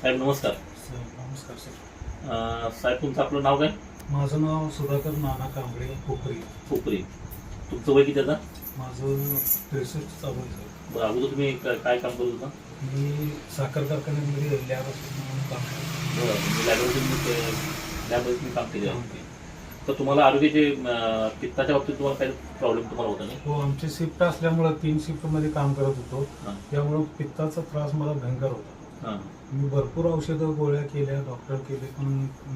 साहेब नमस्कार. सर नमस्कार सर. साहेब तुमचं आपलं नाव काय? माझं नाव सुधाकर नाना कांबळे कोपरी. कोपरी. तुमचं वय किती आता? माझं 63 चालू आहे सर. बरं, अगोदर तुम्ही काय काम करत होता? मी साखर कारखान्यामध्ये लॅब म्हणून काम करतो. बरं, लॅबमध्ये तुम्ही काम केले आहे. तर तुम्हाला आरोग्याचे पित्ताच्या बाबतीत तुम्हाला काही प्रॉब्लेम तुम्हाला होता नाही? हो, आमची शिफ्ट असल्यामुळं 3 शिफ्टमध्ये काम करत होतो. त्यामुळं पित्ताचा त्रास मला भयंकर होता. हां. मी भरपूर औषधं गोळ्या केल्या, डॉक्टर केले, पण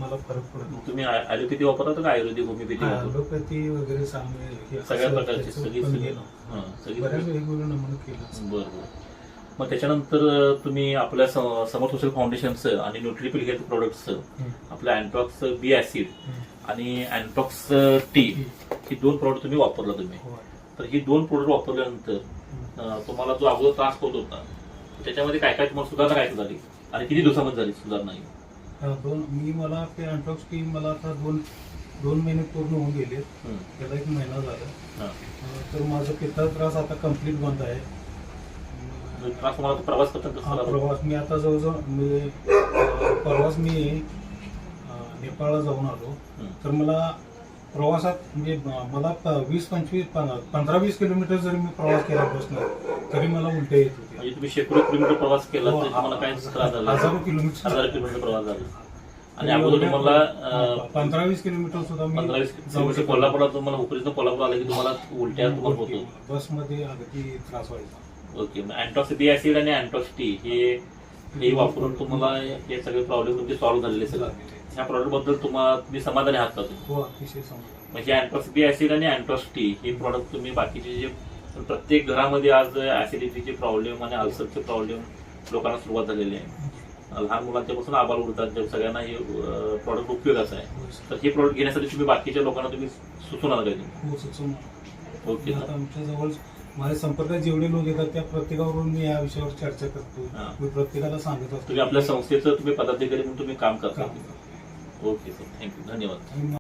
मला फरक पडत नव्हता. तुम्ही ॲलोपॅथी वापरता का आयुर्वेदिक होमिओपॅथी? ॲलोपॅथी वगैरे सांगणे सगळ्या प्रकारची सगळी बऱ्याच वेगवेगळे नमुने केलं. बरं बरं. मग त्याच्यानंतर तुम्ही आपल्या समर्थ सोशल फाउंडेशनचं आणि न्यूट्रिपिल हेल्थ प्रोडक्ट्सचं आपलं अँटॉक्स बी ॲसिड आणि अँटॉक्स टी ही 2 प्रोडक्ट तुम्ही वापरला तुम्ही. तर ही 2 प्रोडक्ट वापरल्यानंतर तुम्हाला जो अगोदर त्रास होत होता त्याच्यामध्ये काय काय तुम्हाला सुधारणा काय झाली आणि किती दिवसामध्ये झाली सुधारणा? मला ते अँटॉक्स टी मला आता दोन महिने पूर्ण होऊन गेले. त्याला 1 महिना झाला. तर माझा पित्ताचा त्रास आता कम्प्लीट बंद आहे. त्रास तुम्हाला प्रवास करता? प्रवास मी आता जवळजवळ परवाच मी नेपाळला जाऊन आलो. तर मला प्रवासात म्हणजे मला 15-20 किलोमीटर जरी मी प्रवास केला बसनं तरी मला उलट्या येत होती. म्हणजे तुम्ही शेकडो किलोमीटर प्रवास केला तर तुम्हाला काय त्रास झाला? हजारो किलोमीटर प्रवास झाला. आणि अगोदर तुम्हाला 15-20 किलोमीटर सुद्धा 15-20 किलोमीटर कोल्हापूरला तुम्हाला उपरीतनं कोल्हापूर आलं की तुम्हाला उलट्या तुम्हाला होतो? बसमध्ये अगदी त्रास व्हायचा. ओके. मग अँटॉक्स बी ॲसिड आणि अँटॉक्स टी हे वापरून तुम्हाला हे सगळे प्रॉब्लेम तुमचे सॉल्व्ह झालेले सगळं. ह्या प्रॉडक्ट बद्दल तुम्ही समाधानी आहात का तुम्ही? हो, अतिशय समाधानी. म्हणजे अँटॉक्स बी ॲसिड आणि अँटॉक्स टी हे प्रॉडक्ट तुम्ही बाकीचे जे प्रत्येक घरामध्ये आज ऍसिडिटीचे प्रॉब्लेम आणि अल्सरचे प्रॉब्लेम लोकांना सुरुवात झालेली आहे. लहान मुलांच्यापासून आबाल उडतात सगळ्यांना हे प्रॉडक्ट उपयोगाचं आहे. तर हे प्रॉडक्ट घेण्यासाठी तुम्ही बाकीच्या लोकांना तुम्ही सुचवणार काय तुम्ही? हो, सुचवणार. ओके. आता आमच्या जवळ माझ्या संपर्कात जेवढे लोक येतात त्या प्रत्येकावरून मी या विषयावर चर्चा करतो. मी प्रत्येकाला सांगत असतो. तुम्ही आपल्या संस्थेचं तुम्ही पदाधिकारी म्हणून तुम्ही काम करता? ओके सर, थँक्यू, धन्यवाद.